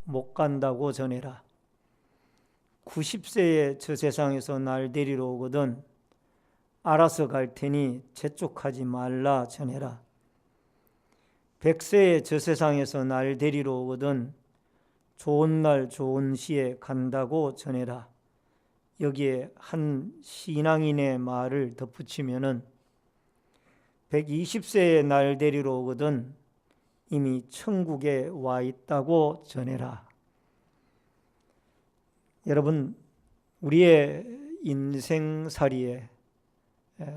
못 간다고 전해라. 90세에 저 세상에서 날 데리러 오거든 알아서 갈 테니 재촉하지 말라 전해라. 100세에 저 세상에서 날 데리러 오거든 좋은 날 좋은 시에 간다고 전해라. 여기에 한 신앙인의 말을 덧붙이면은 120세에 날 데리러 오거든 이미 천국에 와 있다고 전해라. 여러분, 우리의 인생살이에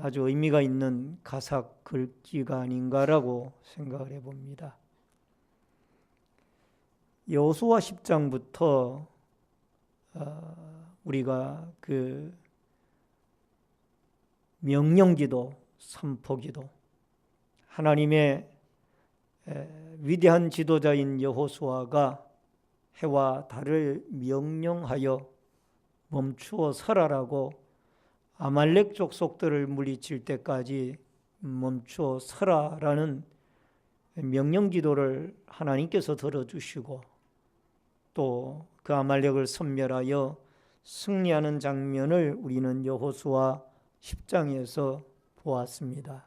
아주 의미가 있는 가사 글귀가 아닌가라고 생각을 해봅니다. 여호수아 10장부터 우리가 그 명령기도, 선포기도, 하나님의 위대한 지도자인 여호수아가 해와 달을 명령하여 멈추어 서라라고 아말렉 족속들을 물리칠 때까지 멈추어 서라라는 명령기도를 하나님께서 들어주시고 또 그 아말렉을 섬멸하여 승리하는 장면을 우리는 여호수아 10장에서 보았습니다.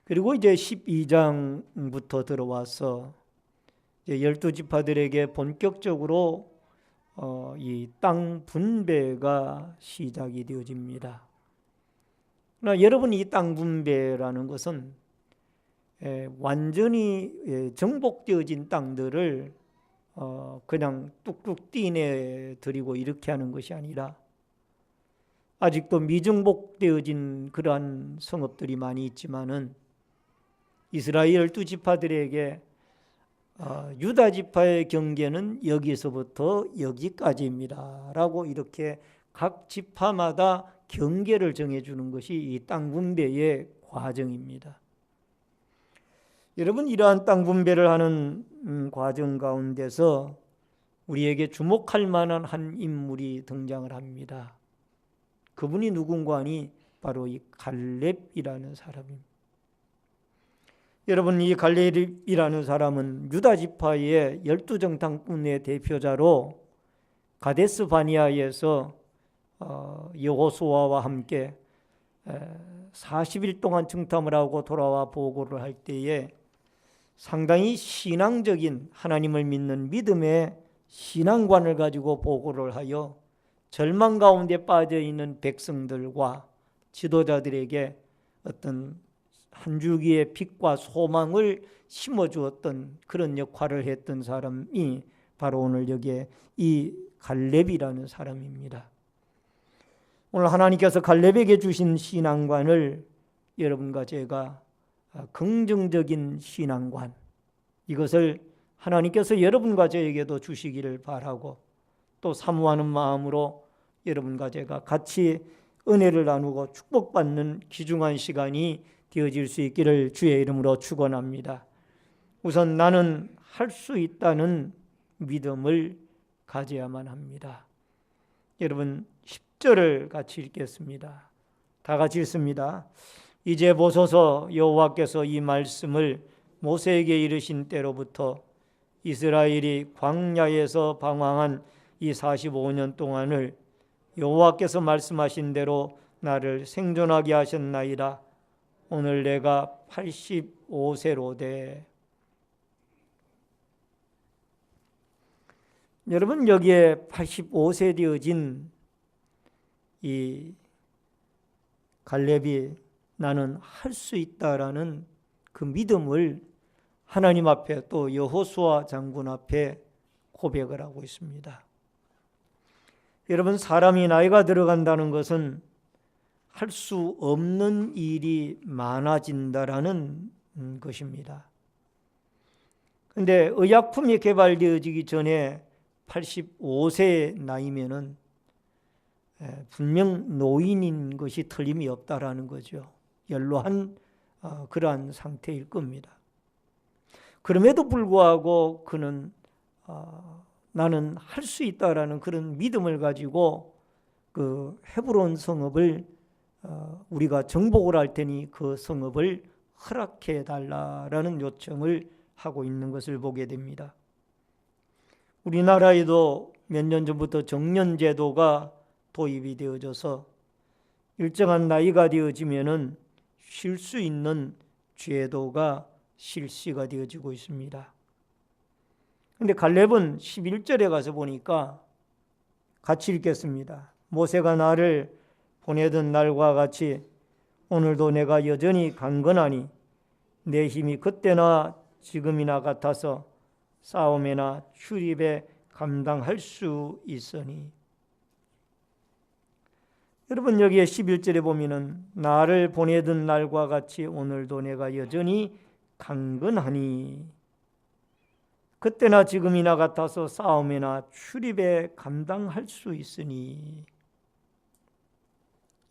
그리고 이제 12장부터 들어와서 12지파들에게 본격적으로 이 땅 분배가 시작이 되어집니다. 그러나 여러분, 이 땅 분배라는 것은 완전히 정복되어진 땅들을 그냥 뚝뚝 떼내 드리고 이렇게 하는 것이 아니라 아직도 미정복되어진 그러한 성읍들이 많이 있지만은 이스라엘 12지파들에게 유다 지파의 경계는 여기서부터 여기까지입니다 라고 이렇게 각 지파마다 경계를 정해주는 것이 이 땅 분배의 과정입니다. 여러분, 이러한 땅 분배를 하는 과정 가운데서 우리에게 주목할 만한 한 인물이 등장을 합니다. 그분이 누군가 하니 바로 이 갈렙이라는 사람입니다. 여러분, 이 갈렙이라는 사람은 유다 지파의 12정탐꾼의 대표자로 가데스 바니아에서 여호수아와 함께 40일 동안 정탐을 하고 돌아와 보고를 할 때에 상당히 신앙적인, 하나님을 믿는 믿음의 신앙관을 가지고 보고를 하여 절망 가운데 빠져 있는 백성들과 지도자들에게 어떤 한 줄기의 빛과 소망을 심어주었던 그런 역할을 했던 사람이 바로 오늘 여기에 이 갈렙이라는 사람입니다. 오늘 하나님께서 갈렙에게 주신 신앙관을 여러분과 제가 긍정적인 신앙관, 이것을 하나님께서 여러분과 저에게도 주시기를 바라고 또 사모하는 마음으로 여러분과 제가 같이 은혜를 나누고 축복받는 귀중한 시간이 되어질 수 있기를 주의 이름으로 축원합니다. 우선 나는 할 수 있다는 믿음을 가져야만 합니다. 여러분, 10절을 같이 읽겠습니다. 다 같이 읽습니다. 이제 보소서, 여호와께서 이 말씀을 모세에게 이르신 때로부터 이스라엘이 광야에서 방황한 이 45년 동안을 여호와께서 말씀하신 대로 나를 생존하게 하셨나이다. 오늘 내가 85세로 돼. 여러분, 여기에 85세 되어진 이 갈렙이 나는 할 수 있다라는 그 믿음을 하나님 앞에 또 여호수아 장군 앞에 고백을 하고 있습니다. 여러분, 사람이 나이가 들어간다는 것은 할 수 없는 일이 많아진다라는 것입니다. 그런데 의약품이 개발되어지기 전에 85세 나이면은 분명 노인인 것이 틀림이 없다라는 거죠. 연로한 그러한 상태일 겁니다. 그럼에도 불구하고 그는 나는 할 수 있다라는 그런 믿음을 가지고 그 헤브론 성읍을 우리가 정복을 할 테니 그 성읍을 허락해 달라라는 요청을 하고 있는 것을 보게 됩니다. 우리나라에도 몇 년 전부터 정년제도가 도입이 되어져서 일정한 나이가 되어지면은 쉴 수 있는 제도가 실시가 되어지고 있습니다. 그런데 갈렙은 11절에 가서 보니까 같이 읽겠습니다. 모세가 나를 보내던 날과 같이 오늘도 내가 여전히 강건하니 내 힘이 그때나 지금이나 같아서 싸움에나 출입에 감당할 수 있으니. 여러분, 여기에 11절에 보면은 나를 보내던 날과 같이 오늘도 내가 여전히 강건하니 그때나 지금이나 같아서 싸움에나 출입에 감당할 수 있으니.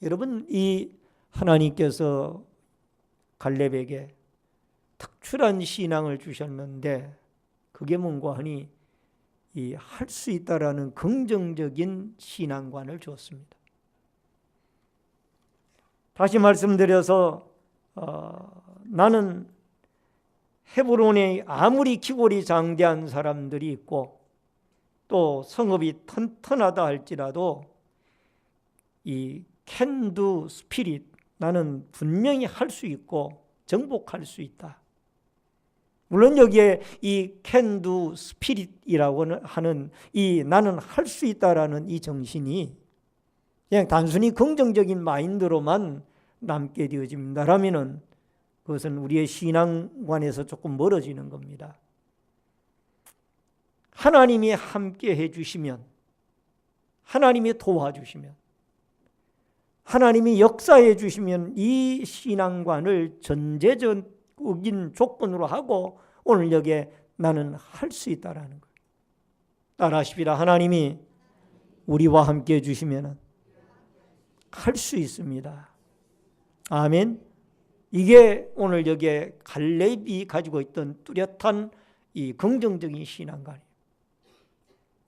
여러분, 이 하나님께서 갈렙에게 특출한 신앙을 주셨는데 그게 뭔가 하니 이 할 수 있다라는 긍정적인 신앙관을 주었습니다. 다시 말씀드려서 나는 헤브론에 아무리 기골이 장대한 사람들이 있고 또 성읍이 튼튼하다 할지라도 이 can do spirit, 나는 분명히 할 수 있고 정복할 수 있다. 물론 여기에 이 can do spirit이라고 하는 이 나는 할 수 있다라는 이 정신이 그냥 단순히 긍정적인 마인드로만 남게 되어진다라면은 그것은 우리의 신앙관에서 조금 멀어지는 겁니다. 하나님이 함께 해주시면, 하나님이 도와주시면, 하나님이 역사해 주시면 이 신앙관을 전제적인 조건으로 하고 오늘 여기에 나는 할 수 있다라는 거예요. 따라하십시다. 하나님이 우리와 함께 해주시면 할 수 있습니다. 아멘. 이게 오늘 여기에 갈렙이 가지고 있던 뚜렷한 이 긍정적인 신앙관이에요.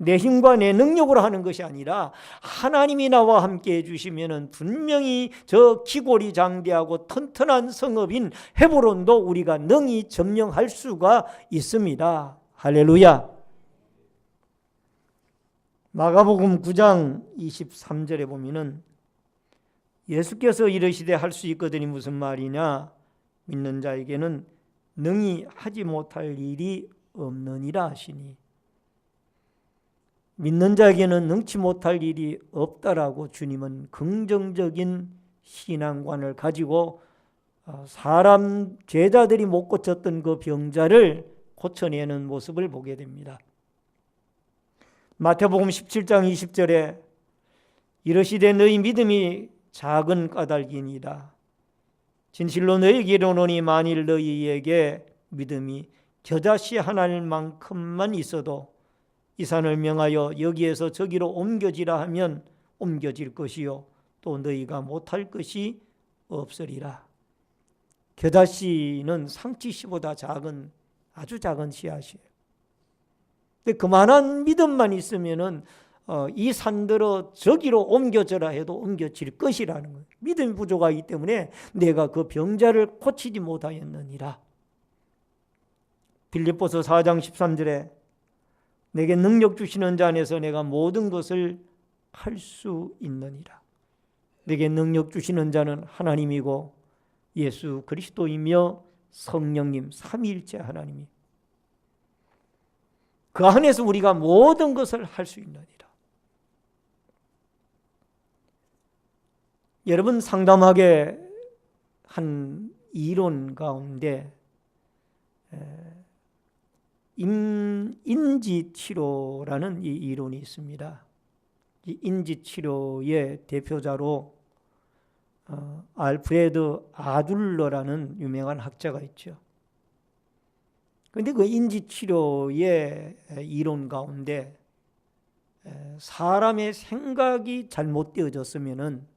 내 힘과 내 능력으로 하는 것이 아니라 하나님이 나와 함께 해주시면 분명히 저 기골이 장대하고 튼튼한 성읍인 헤브론도 우리가 능히 점령할 수가 있습니다. 할렐루야. 마가복음 9장 23절에 보면은 예수께서 이르시되 할 수 있거든이 무슨 말이냐, 믿는 자에게는 능히 하지 못할 일이 없느니라 하시니. 믿는 자에게는 능치 못할 일이 없다라고 주님은 긍정적인 신앙관을 가지고 사람 제자들이 못 고쳤던 그 병자를 고쳐내는 모습을 보게 됩니다. 마태복음 17장 20절에 이르시되 너희 믿음이 작은 까닭이니이다. 진실로 너희에게 이르노니 만일 너희에게 믿음이 겨자씨 하나만큼만 있어도 이 산을 명하여 여기에서 저기로 옮겨지라 하면 옮겨질 것이요 또 너희가 못할 것이 없으리라. 겨자씨는 상치씨보다 작은 아주 작은 씨앗이에요. 근데 그만한 믿음만 있으면은 이 산들어 저기로 옮겨져라 해도 옮겨질 것이라는 거예요. 믿음이 부족하기 때문에 내가 그 병자를 고치지 못하였느니라. 빌립보서 4장 13절에 내게 능력 주시는 자 안에서 내가 모든 것을 할 수 있느니라. 내게 능력 주시는 자는 하나님이고 예수 그리스도이며 성령님 삼위일체 하나님이 그 안에서 우리가 모든 것을 할 수 있느니라. 여러분, 상담하게 한 이론 가운데 인지치료라는 이 이론이 있습니다. 이 인지치료의 대표자로 알프레드 아둘러라는 유명한 학자가 있죠. 그런데 그 인지치료의 이론 가운데 사람의 생각이 잘못되어졌으면은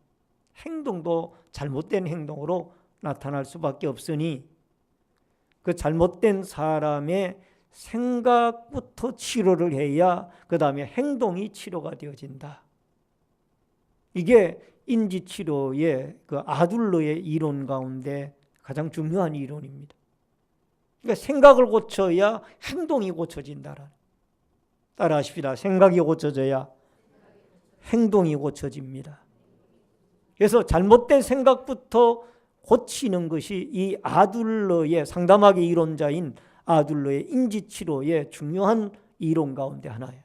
행동도 잘못된 행동으로 나타날 수밖에 없으니 그 잘못된 사람의 생각부터 치료를 해야 그 다음에 행동이 치료가 되어진다. 이게 인지치료의 그 아둘러의 이론 가운데 가장 중요한 이론입니다. 그러니까 생각을 고쳐야 행동이 고쳐진다라는. 따라하십시다. 생각이 고쳐져야 행동이 고쳐집니다. 그래서 잘못된 생각부터 고치는 것이 이 아둘러의 상담학의 이론자인 아둘러의 인지치료의 중요한 이론 가운데 하나예요.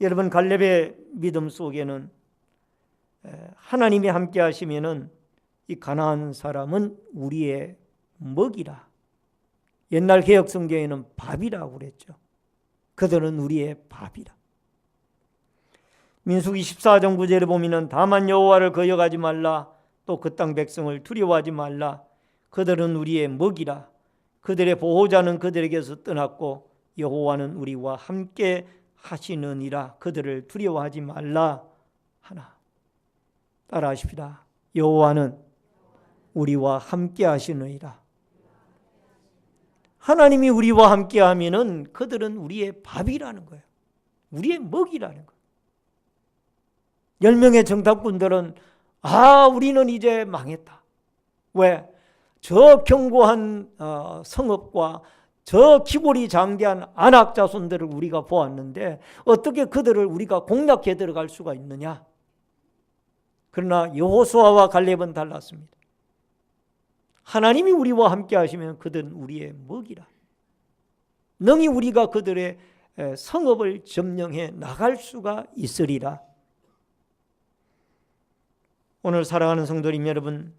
여러분, 갈렙의 믿음 속에는 하나님이 함께 하시면은 이 가나안 사람은 우리의 먹이라. 옛날 개혁 성경에는 밥이라고 그랬죠. 그들은 우리의 밥이라. 민수기 14장 9절에 보면은 다만 여호와를 거역하지 말라. 또 그 땅 백성을 두려워하지 말라. 그들은 우리의 먹이라. 그들의 보호자는 그들에게서 떠났고 여호와는 우리와 함께 하시느니라. 그들을 두려워하지 말라 하나. 따라하십시다. 여호와는 우리와 함께 하시느니라. 하나님이 우리와 함께 하면은 그들은 우리의 밥이라는 거예요. 우리의 먹이라는 거예요. 10명의 정탐꾼들은 우리는 이제 망했다. 왜? 저 견고한 성읍과 저 기골이 장대한 안악 자손들을 우리가 보았는데 어떻게 그들을 우리가 공략해 들어갈 수가 있느냐? 그러나 여호수아와 갈렙은 달랐습니다. 하나님이 우리와 함께 하시면 그들은 우리의 먹이라. 능히 우리가 그들의 성읍을 점령해 나갈 수가 있으리라. 오늘 사랑하는 성도님 여러분,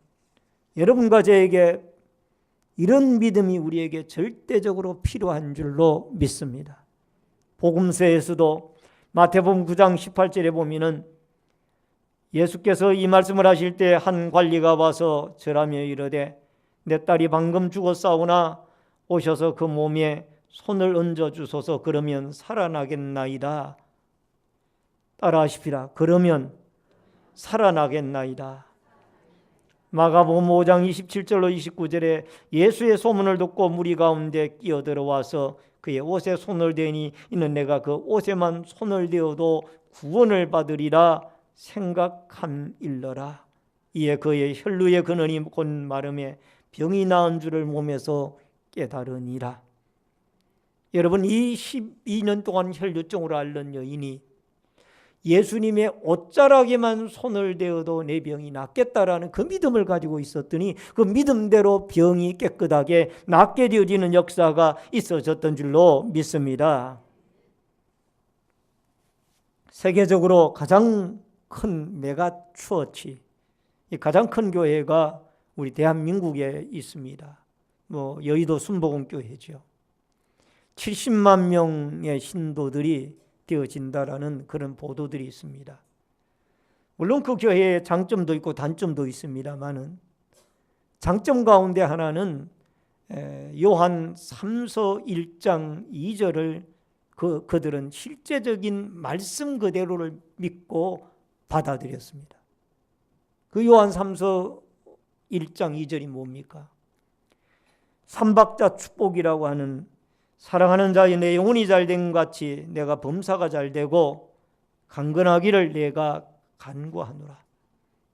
여러분과 저에게 이런 믿음이 우리에게 절대적으로 필요한 줄로 믿습니다. 복음서에서도 마태복음 9장 18절에 보면은 예수께서 이 말씀을 하실 때 한 관리가 와서 절하며 이르되 내 딸이 방금 죽었사오나 오셔서 그 몸에 손을 얹어 주소서. 그러면 살아나겠나이다. 따라하십시다. 그러면 살아나겠나이다. 마가복음 5장 27절로 29절에 예수의 소문을 듣고 무리 가운데 끼어들어와서 그의 옷에 손을 대니 이는 내가 그 옷에만 손을 대어도 구원을 받으리라 생각함일러라. 이에 그의 혈루의 근원이 곧 마름에 병이 나은 줄을 몸에서 깨달으니라. 여러분, 이 12년 동안 혈루증으로 앓는 여인이 예수님의 옷자락에만 손을 대어도 내 병이 낫겠다라는 그 믿음을 가지고 있었더니 그 믿음대로 병이 깨끗하게 낫게 되어지는 역사가 있어졌던 줄로 믿습니다. 세계적으로 가장 큰 메가 처치, 가장 큰 교회가 우리 대한민국에 있습니다. 여의도 순복음교회죠. 70만 명의 신도들이 되어진다라는 그런 보도들이 있습니다. 물론 그 교회에 장점도 있고 단점도 있습니다만은 장점 가운데 하나는 요한 3서 1장 2절을 그들은 실제적인 말씀 그대로를 믿고 받아들였습니다. 그 요한 3서 1장 2절이 뭡니까? 삼박자 축복이라고 하는 사랑하는 자의 내 영혼이 잘된 같이 내가 범사가 잘되고 강건하기를 내가 간구하노라.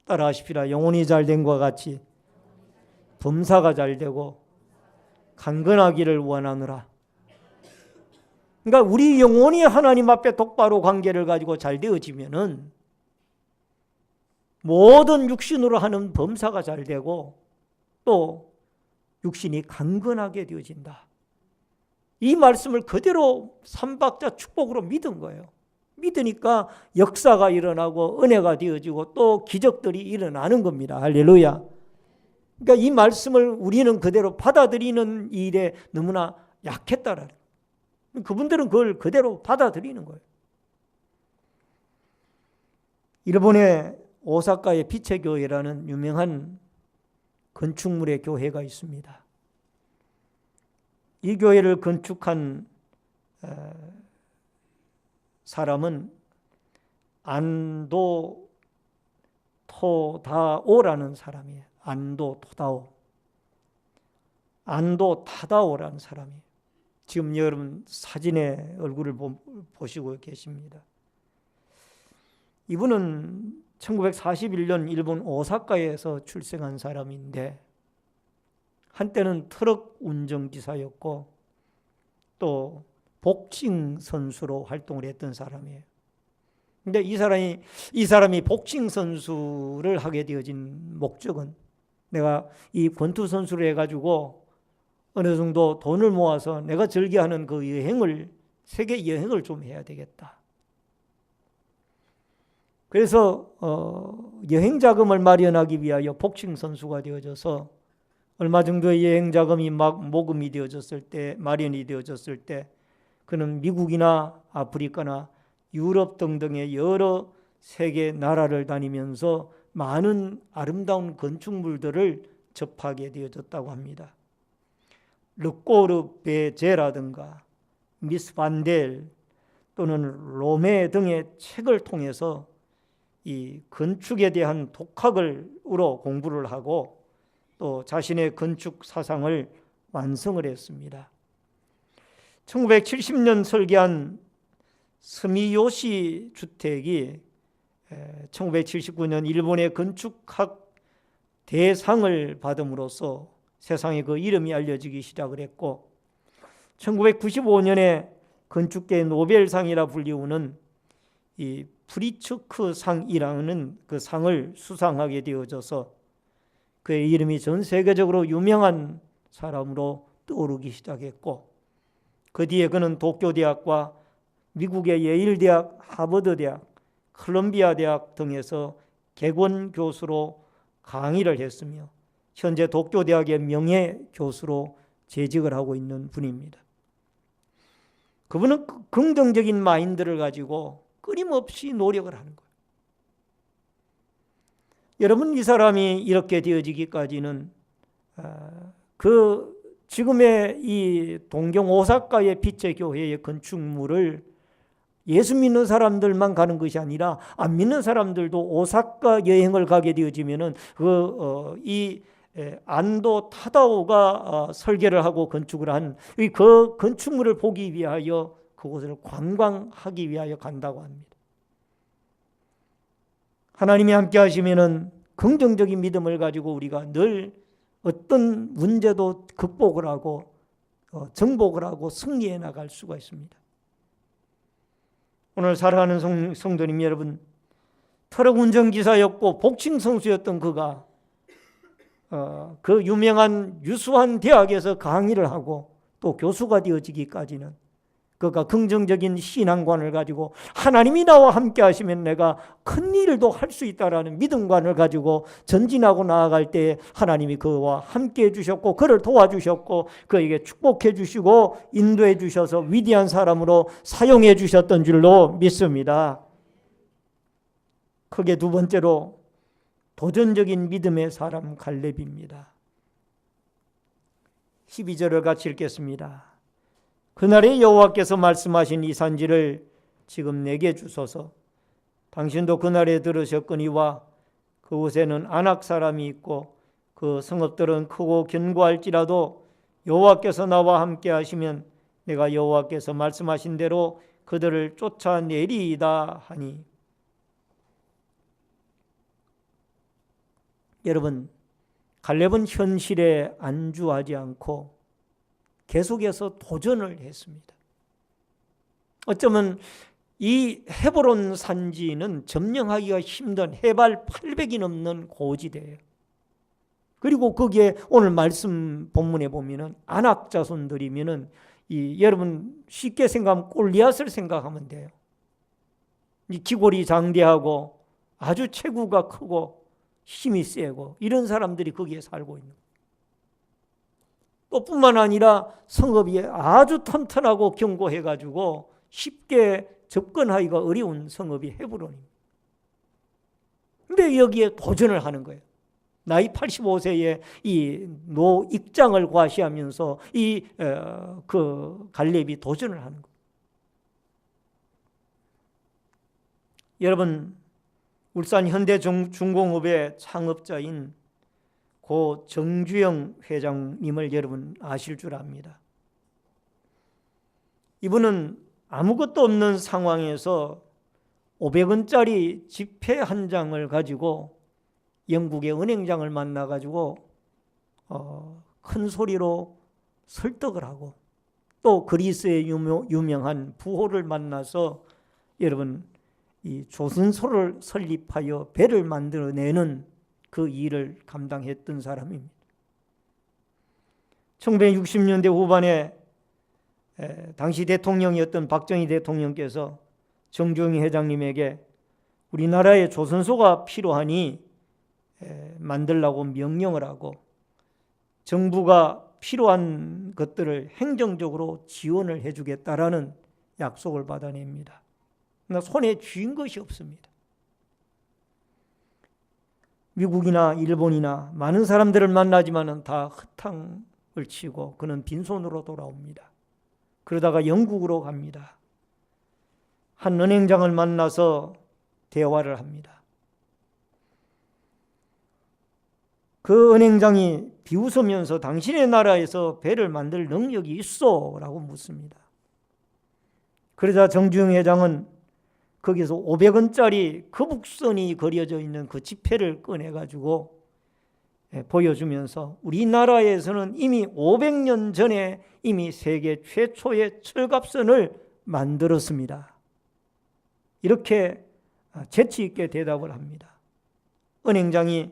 따라하십시다. 영혼이 잘된 것 같이 범사가 잘되고 강건하기를 원하노라. 그러니까 우리 영혼이 하나님 앞에 똑바로 관계를 가지고 잘 되어지면은 모든 육신으로 하는 범사가 잘되고 또 육신이 강건하게 되어진다. 이 말씀을 그대로 삼박자 축복으로 믿은 거예요. 믿으니까 역사가 일어나고 은혜가 되어지고 또 기적들이 일어나는 겁니다. 할렐루야. 그러니까 이 말씀을 우리는 그대로 받아들이는 일에 너무나 약했다라는 거예요. 그분들은 그걸 그대로 받아들이는 거예요. 일본의 오사카의 빛의 교회라는 유명한 건축물의 교회가 있습니다. 이 교회를 건축한 사람은 안도 토다오라는 사람이에요. 안도 토다오. 안도 타다오라는 사람이에요. 지금 여러분 사진의 얼굴을 보시고 계십니다. 이분은 1941년 일본 오사카에서 출생한 사람인데 한때는 트럭 운전기사였고 또 복싱 선수로 활동을 했던 사람이에요. 근데 이 사람이 복싱 선수를 하게 되어진 목적은 내가 이 권투 선수를 해가지고 어느 정도 돈을 모아서 내가 즐겨하는 그 세계 여행을 좀 해야 되겠다. 그래서 여행 자금을 마련하기 위하여 복싱 선수가 되어져서 얼마 정도의 여행 자금이 모금이 되어졌을 때, 마련이 되어졌을 때 그는 미국이나 아프리카나 유럽 등등의 여러 세계 나라를 다니면서 많은 아름다운 건축물들을 접하게 되어졌다고 합니다. 르꼬르 베제라든가 미스 반델 또는 로메 등의 책을 통해서 이 건축에 대한 독학으로 공부를 하고 또 자신의 건축 사상을 완성을 했습니다. 1970년 설계한 스미요시 주택이 1979년 일본의 건축학 대상을 받음으로써 세상에 그 이름이 알려지기 시작을 했고 1995년에 건축계의 노벨상이라 불리우는 이 프리츠크 상이라는 그 상을 수상하게 되어져서 그의 이름이 전 세계적으로 유명한 사람으로 떠오르기 시작했고 그 뒤에 그는 도쿄대학과 미국의 예일대학, 하버드대학, 콜롬비아 대학 등에서 객원 교수로 강의를 했으며 현재 도쿄대학의 명예 교수로 재직을 하고 있는 분입니다. 그분은 긍정적인 마인드를 가지고 끊임없이 노력을 하는 거예요. 여러분, 이 사람이 이렇게 되어지기까지는 그 지금의 이 동경 오사카의 빛의 교회의 건축물을 예수 믿는 사람들만 가는 것이 아니라 안 믿는 사람들도 오사카 여행을 가게 되어지면은 이 안도 타다오가 설계를 하고 건축을 한 그 건축물을 보기 위하여 그곳을 관광하기 위하여 간다고 합니다. 하나님이 함께 하시면은 긍정적인 믿음을 가지고 우리가 늘 어떤 문제도 극복을 하고 정복을 하고 승리해 나갈 수가 있습니다. 오늘 사랑하는 성도님 여러분, 트럭 운전기사였고 복싱 선수였던 그가 그 유명한 유수한 대학에서 강의를 하고 또 교수가 되어지기까지는 그가 긍정적인 신앙관을 가지고 하나님이 나와 함께 하시면 내가 큰 일도 할 수 있다라는 믿음관을 가지고 전진하고 나아갈 때 하나님이 그와 함께 해주셨고 그를 도와주셨고 그에게 축복해 주시고 인도해 주셔서 위대한 사람으로 사용해 주셨던 줄로 믿습니다. 크게 두 번째로 도전적인 믿음의 사람 갈렙입니다. 12절을 같이 읽겠습니다. 그날에 여호와께서 말씀하신 이 산지를 지금 내게 주소서. 당신도 그날에 들으셨거니와 그곳에는 아낙 사람이 있고 그 성읍들은 크고 견고할지라도 여호와께서 나와 함께 하시면 내가 여호와께서 말씀하신 대로 그들을 쫓아내리이다 하니. 여러분, 갈렙은 현실에 안주하지 않고 계속해서 도전을 했습니다. 어쩌면 이 헤브론 산지는 점령하기가 힘든 해발 800이 넘는 고지대예요. 그리고 거기에 오늘 말씀 본문에 보면은 아낙 자손들이면은 여러분 쉽게 생각하면 골리앗을 생각하면 돼요. 이 기골이 장대하고 아주 체구가 크고 힘이 세고 이런 사람들이 거기에 살고 있는 거예요. 또 뿐만 아니라 성읍이 아주 튼튼하고 견고해가지고 쉽게 접근하기가 어려운 성읍이 헤브론입니다. 근데 여기에 도전을 하는 거예요. 나이 85세에 이 노익장을 과시하면서 그 갈렙이 도전을 하는 거예요. 여러분, 울산 현대중공업의 창업자인 고 정주영 회장님을 여러분 아실 줄 압니다. 이분은 아무것도 없는 상황에서 500원짜리 지폐 한 장을 가지고 영국의 은행장을 만나가지고 큰 소리로 설득을 하고 또 그리스의 유명한 부호를 만나서 여러분 이 조선소를 설립하여 배를 만들어내는 그 일을 감당했던 사람입니다. 1960년대 후반에 당시 대통령이었던 박정희 대통령께서 정주영 회장님에게 우리나라에 조선소가 필요하니 만들라고 명령을 하고 정부가 필요한 것들을 행정적으로 지원을 해주겠다라는 약속을 받아냅니다. 그러나 손에 쥔 것이 없습니다. 미국이나 일본이나 많은 사람들을 만나지만은 다 흙탕을 치고 그는 빈손으로 돌아옵니다. 그러다가 영국으로 갑니다. 한 은행장을 만나서 대화를 합니다. 그 은행장이 비웃으면서 당신의 나라에서 배를 만들 능력이 있어? 라고 묻습니다. 그러자 정주영 회장은 거기서 500원짜리 거북선이 그려져 있는 그 지폐를 꺼내가지고 보여주면서 우리나라에서는 이미 500년 전에 이미 세계 최초의 철갑선을 만들었습니다. 이렇게 재치 있게 대답을 합니다. 은행장이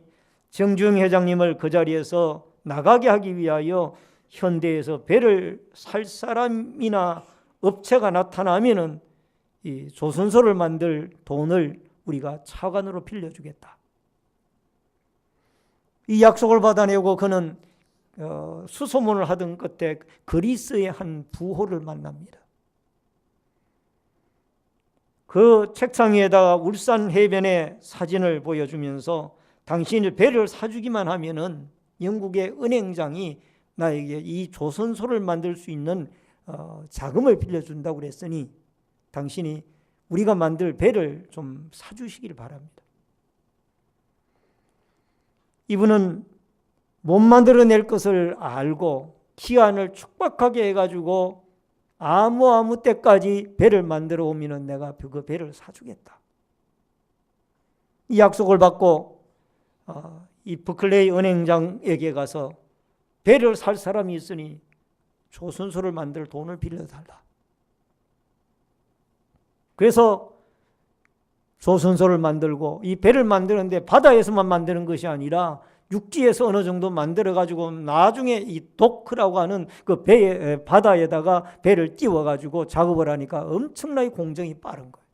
정주영 회장님을 그 자리에서 나가게 하기 위하여 현대에서 배를 살 사람이나 업체가 나타나면은 이 조선소를 만들 돈을 우리가 차관으로 빌려주겠다. 이 약속을 받아내고 그는 수소문을 하던 끝에 그리스의 한 부호를 만납니다. 그 책상 위에다가 울산 해변의 사진을 보여주면서 당신이 배를 사주기만 하면은 영국의 은행장이 나에게 이 조선소를 만들 수 있는 자금을 빌려준다고 그랬으니 당신이 우리가 만들 배를 좀 사주시길 바랍니다. 이분은 못 만들어낼 것을 알고 기한을 촉박하게 해가지고 아무 때까지 배를 만들어 오면 내가 그 배를 사주겠다. 이 약속을 받고 이 버클레이 은행장에게 가서 배를 살 사람이 있으니 조선소를 만들 돈을 빌려달라. 그래서 조선소를 만들고 이 배를 만드는데 바다에서만 만드는 것이 아니라 육지에서 어느 정도 만들어가지고 나중에 이 도크라고 하는 그 배에 바다에다가 배를 띄워가지고 작업을 하니까 엄청나게 공정이 빠른 거예요.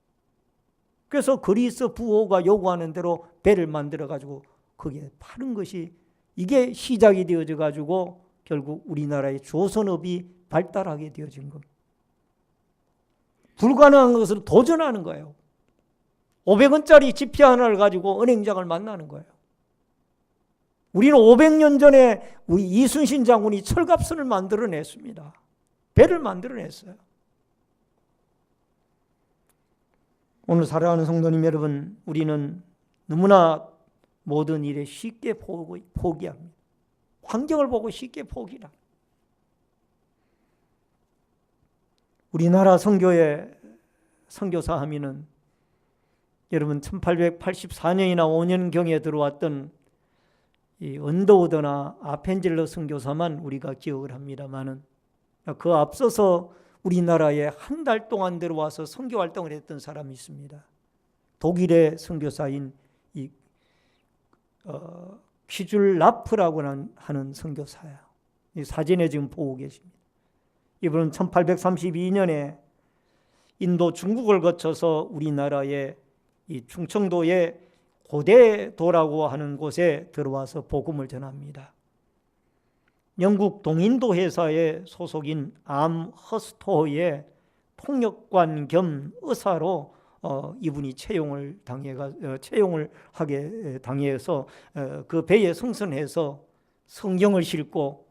그래서 그리스 부호가 요구하는 대로 배를 만들어가지고 거기에 파는 것이 이게 시작이 되어져 가지고 결국 우리나라의 조선업이 발달하게 되어진 겁니다. 불가능한 것을 도전하는 거예요. 500원짜리 지폐 하나를 가지고 은행장을 만나는 거예요. 우리는 500년 전에 우리 이순신 장군이 철갑선을 만들어냈습니다. 배를 만들어냈어요. 오늘 사랑하는 성도님 여러분, 우리는 너무나 모든 일에 쉽게 포기합니다. 환경을 보고 쉽게 포기합니다. 우리나라 선교의 선교사 하면은 여러분 1884년이나 5년경에 들어왔던 이 언더우드나 아펜젤러 선교사만 우리가 기억을 합니다만은 그 앞서서 우리나라에 한 달 동안 들어와서 선교 활동을 했던 사람이 있습니다. 독일의 선교사인 이 퀴줄라프라고 하는 선교사예요. 이 사진에 지금 보고 계십니다. 이분은 1832년에 인도 중국을 거쳐서 우리나라의 이 충청도의 고대도라고 하는 곳에 들어와서 복음을 전합니다. 영국 동인도 회사의 소속인 암허스토의 통역관 겸 의사로 이분이 채용을 하게 당해서 그 배에 승선해서 성경을 싣고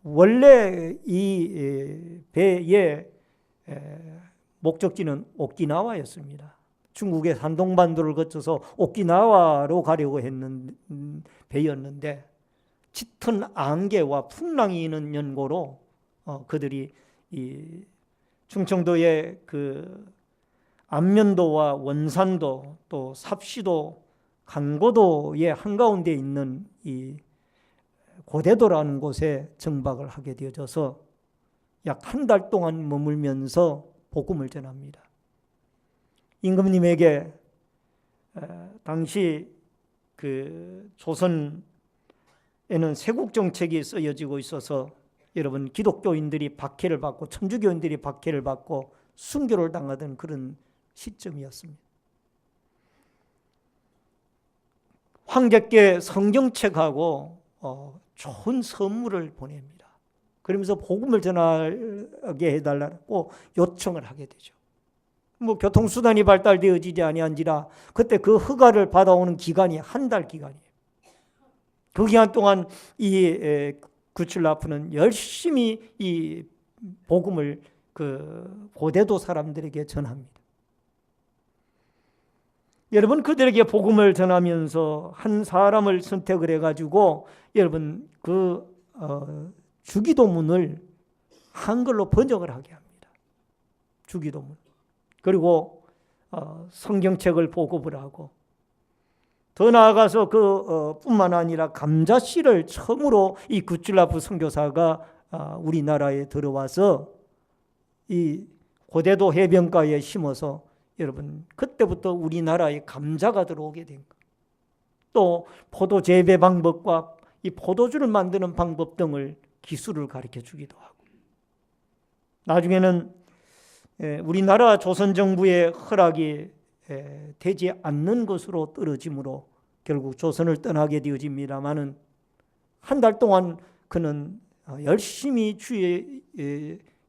원래 이 배의 목적지는 오키나와였습니다. 중국의 산동반도를 거쳐서 오키나와로 가려고 했는 배였는데 짙은 안개와 풍랑이 있는 연고로 그들이 이 충청도의 그 안면도와 원산도 또 삽시도 강고도의 한가운데 있는 이 고대도라는 곳에 정박을 하게 되어져서 약 한 달 동안 머물면서 복음을 전합니다. 임금님에게 당시 그 조선에는 세국 정책이 쓰여지고 있어서 여러분 기독교인들이 박해를 받고 천주교인들이 박해를 받고 순교를 당하던 그런 시점이었습니다. 황제께 성경책하고 좋은 선물을 보냅니다. 그러면서 복음을 전하게 해달라고 요청을 하게 되죠. 뭐 교통수단이 발달되어지지 아니한지라 그때 그 허가를 받아오는 기간이 한 달 기간이에요. 그 기간 동안 이 구출라프는 열심히 이 복음을 그 고대도 사람들에게 전합니다. 여러분 그들에게 복음을 전하면서 한 사람을 선택을 해가지고 여러분 그 주기도문을 한글로 번역을 하게 합니다. 주기도문. 그리고 성경책을 보급을 하고 더 나아가서 뿐만 아니라 감자씨를 처음으로 이 구출라프 선교사가 우리나라에 들어와서 이 고대도 해변가에 심어서 여러분 그때부터 우리나라에 감자가 들어오게 된 거예요. 또 포도 재배 방법과 이 포도주를 만드는 방법 등을 기술을 가르쳐 주기도 하고 나중에는 우리나라 조선정부의 허락이 되지 않는 것으로 떨어지므로 결국 조선을 떠나게 되어집니다마는 한 달 동안 그는 열심히 주의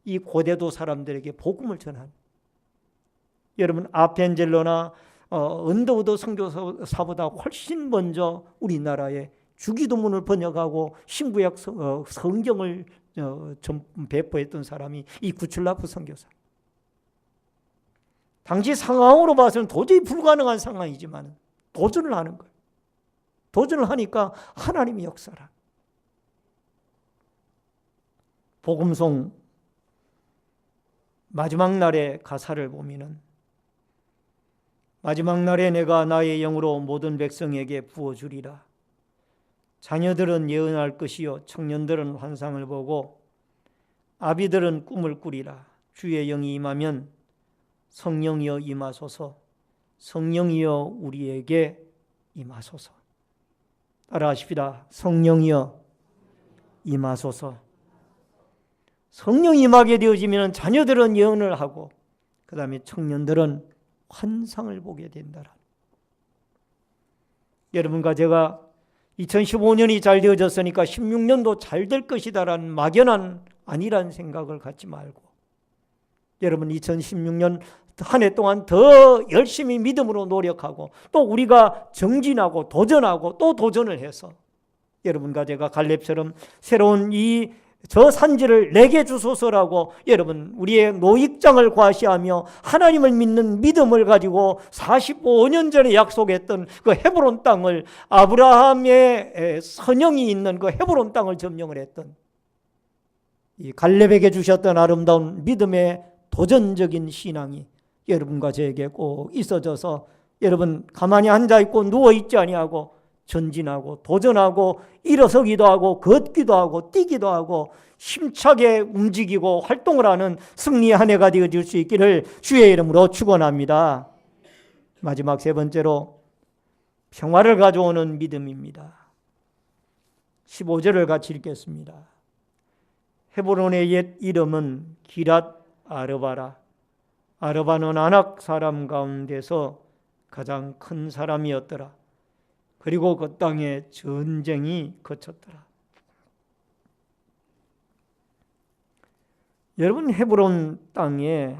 이 고대도 사람들에게 복음을 전한 여러분 아펜젤로나 언더우드 선교사보다 훨씬 먼저 우리나라에 주기도문을 번역하고 신구약 성경을 배포했던 사람이 이 구출라프 선교사. 당시 상황으로 봐서는 도저히 불가능한 상황이지만 도전을 하는 거예요. 도전을 하니까 하나님이 역사라. 복음송 마지막 날의 가사를 보면은 마지막 날에 내가 나의 영으로 모든 백성에게 부어주리라. 자녀들은 예언할 것이요 청년들은 환상을 보고 아비들은 꿈을 꾸리라. 주의 영이 임하면 성령이여 임하소서. 성령이여 우리에게 임하소서. 따라하십시다. 성령이여 임하소서. 성령이 임하게 되어지면 자녀들은 예언을 하고 그 다음에 청년들은 환상을 보게 된다라. 여러분과 제가 2015년이 잘 되어졌으니까 16년도 잘 될 것이다라는 막연한 아니란 생각을 갖지 말고 여러분 2016년 한 해 동안 더 열심히 믿음으로 노력하고 또 우리가 정진하고 도전하고 또 도전을 해서 여러분과 제가 갈렙처럼 새로운 저 산지를 내게 주소서라고 여러분 우리의 노익장을 과시하며 하나님을 믿는 믿음을 가지고 45년 전에 약속했던 그 헤브론 땅을 아브라함의 선영이 있는 그 헤브론 땅을 점령을 했던 이 갈렙에게 주셨던 아름다운 믿음의 도전적인 신앙이 여러분과 저에게 꼭 있어져서 여러분 가만히 앉아있고 누워있지 아니하고 전진하고 도전하고 일어서기도 하고 걷기도 하고 뛰기도 하고 힘차게 움직이고 활동을 하는 승리의 한 해가 되어질 수 있기를 주의 이름으로 축원합니다. 마지막 세 번째로 평화를 가져오는 믿음입니다. 15절을 같이 읽겠습니다. 헤브론의 옛 이름은 기랏 아르바라. 아르바는 아낙 사람 가운데서 가장 큰 사람이었더라. 그리고 그 땅에 전쟁이 거쳤더라. 여러분 헤브론 땅에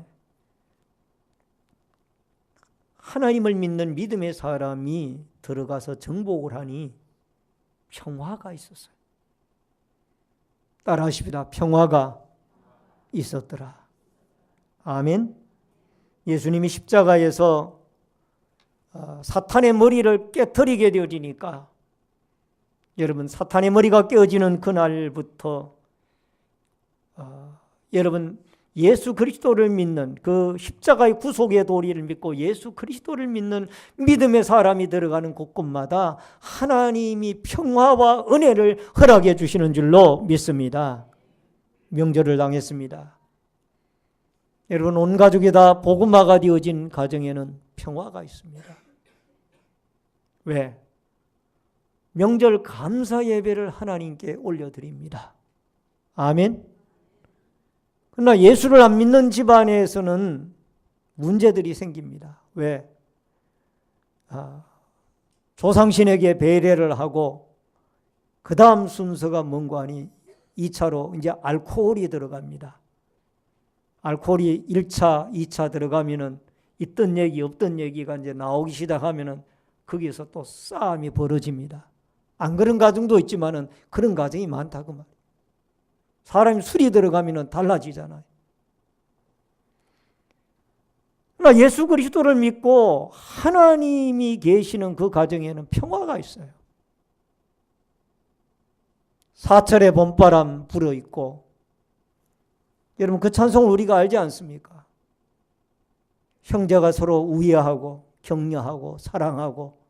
하나님을 믿는 믿음의 사람이 들어가서 정복을 하니 평화가 있었어요. 따라하십시다. 평화가 있었더라. 아멘. 예수님이 십자가에서 사탄의 머리를 깨트리게 되어지니까 여러분 사탄의 머리가 깨어지는 그날부터 여러분 예수 그리스도를 믿는 그 십자가의 구속의 도리를 믿고 예수 그리스도를 믿는 믿음의 사람이 들어가는 곳곳마다 하나님이 평화와 은혜를 허락해 주시는 줄로 믿습니다. 명절을 당했습니다. 여러분, 온 가족이 다 복음화가 되어진 가정에는 평화가 있습니다. 왜? 명절 감사 예배를 하나님께 올려드립니다. 아멘. 그러나 예수를 안 믿는 집안에서는 문제들이 생깁니다. 왜? 조상신에게 배례를 하고 그 다음 순서가 뭔가 하니 2차로 이제 알코올이 들어갑니다. 알코올이 1차, 2차 들어가면은 있던 얘기 없던 얘기가 이제 나오기 시작하면은 거기에서 또 싸움이 벌어집니다. 안 그런 가정도 있지만은 그런 가정이 많다고 말이에요. 사람이 술이 들어가면은 달라지잖아요. 그러나 예수 그리스도를 믿고 하나님이 계시는 그 가정에는 평화가 있어요. 사철의 봄바람 불어 있고, 여러분 그 찬송을 우리가 알지 않습니까? 형제가 서로 우애하고 격려하고 사랑하고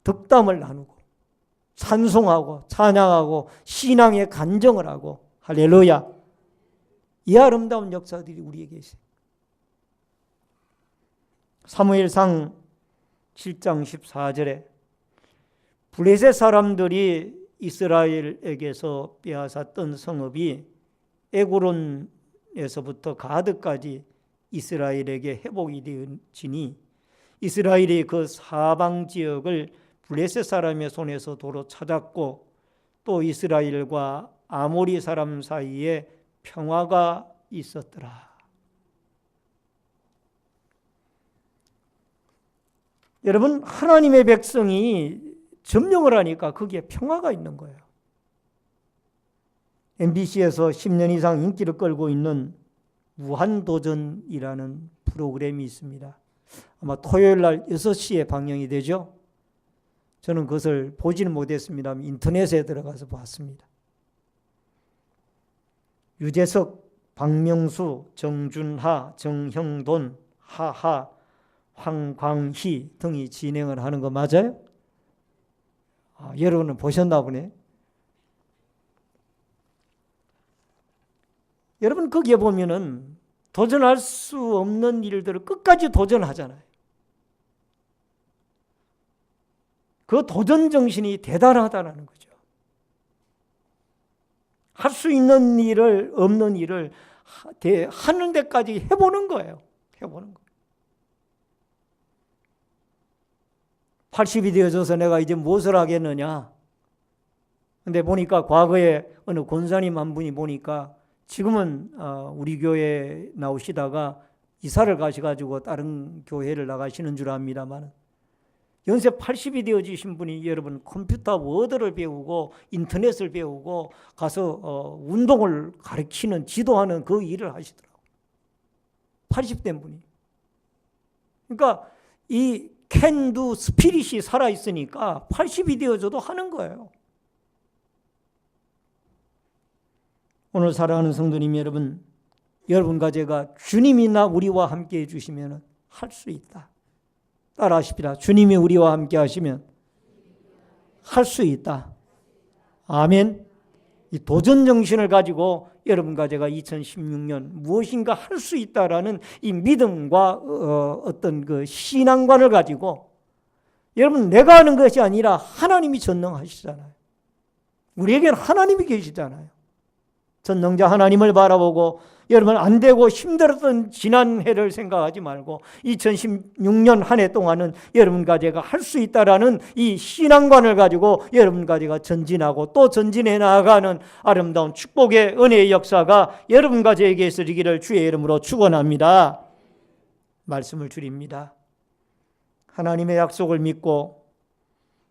덕담을 나누고 찬송하고 찬양하고 신앙의 간정을 하고, 할렐루야. 이 아름다운 역사들이 우리에게 있어요. 사무엘상 7장 14절에 블레셋 사람들이 이스라엘에게서 빼앗았던 성읍이 에고론에서부터 가드까지 이스라엘에게 회복이 되어지니 이스라엘이 그 사방 지역을 블레셋 사람의 손에서 도로 찾았고, 또 이스라엘과 아모리 사람 사이에 평화가 있었더라. 여러분, 하나님의 백성이 점령을 하니까 거기에 평화가 있는 거예요. MBC에서 10년 이상 인기를 끌고 있는 무한도전이라는 프로그램이 있습니다. 아마 토요일 날 6시에 방영이 되죠. 저는 그것을 보지는 못했습니다만 인터넷에 들어가서 봤습니다. 유재석, 박명수, 정준하, 정형돈, 하하, 황광희 등이 진행을 하는 거 맞아요? 여러분은 보셨나 보네. 여러분 거기에 보면은 도전할 수 없는 일들을 끝까지 도전하잖아요. 그 도전 정신이 대단하다는 거죠. 할 수 있는 일을, 없는 일을 하는 데까지 해보는 거예요. 해보는 거. 80이 되어져서 내가 이제 무엇을 하겠느냐. 근데 보니까 과거에 어느 권사님 한 분이 보니까 지금은 우리 교회에 나오시다가 이사를 가셔가지고 다른 교회를 나가시는 줄 압니다만, 연세 80이 되어지신 분이 여러분 컴퓨터 워드를 배우고 인터넷을 배우고 가서 운동을 가르치는, 지도하는 그 일을 하시더라고요. 80된 분이. 그러니까 이 캔두 스피릿이 살아있으니까 80이 되어져도 하는 거예요. 오늘 사랑하는 성도님 여러분, 여러분과 제가 주님이 우리와 함께 해주시면 할 수 있다. 따라 하십시다. 주님이 우리와 함께 하시면 할 수 있다. 아멘. 이 도전 정신을 가지고 여러분과 제가 2016년 무엇인가 할 수 있다라는 이 믿음과 어떤 그 신앙관을 가지고, 여러분 내가 하는 것이 아니라 하나님이 전능하시잖아요. 우리에게는 하나님이 계시잖아요. 전능자 하나님을 바라보고, 여러분 안 되고 힘들었던 지난 해를 생각하지 말고 2016년 한 해 동안은 여러분과 제가 할 수 있다라는 이 신앙관을 가지고 여러분과 제가 전진하고 또 전진해 나아가는 아름다운 축복의 은혜의 역사가 여러분과 저에게 있으리기를 주의 이름으로 축원합니다. 말씀을 드립니다. 하나님의 약속을 믿고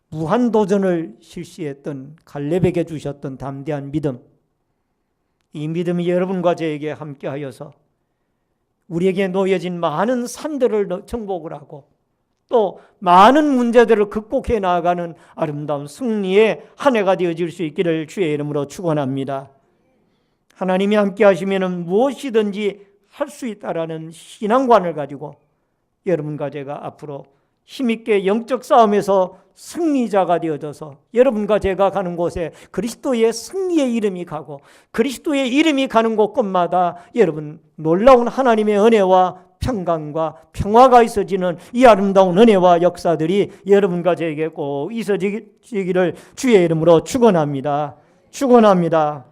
무한도전을 실시했던 갈렙에게 주셨던 담대한 믿음, 이 믿음이 여러분과 저에게 함께하여서 우리에게 놓여진 많은 산들을 정복을 하고 또 많은 문제들을 극복해 나아가는 아름다운 승리의 한 해가 되어질 수 있기를 주의 이름으로 축원합니다. 하나님이 함께하시면 무엇이든지 할 수 있다라는 신앙관을 가지고 여러분과 제가 앞으로 힘있게 영적 싸움에서 승리자가 되어져서 여러분과 제가 가는 곳에 그리스도의 승리의 이름이 가고 그리스도의 이름이 가는 곳곳마다 여러분 놀라운 하나님의 은혜와 평강과 평화가 있어지는 이 아름다운 은혜와 역사들이 여러분과 저에게 꼭 있어지기를 주의 이름으로 축원합니다. 축원합니다.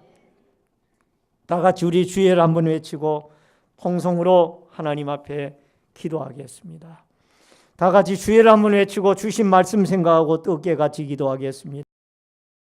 다 같이 우리 주의를 한번 외치고 통성으로 하나님 앞에 기도하겠습니다. 다 같이 주의를 한번 외치고 주신 말씀 생각하고 뜨겁게 같이 기도하겠습니다.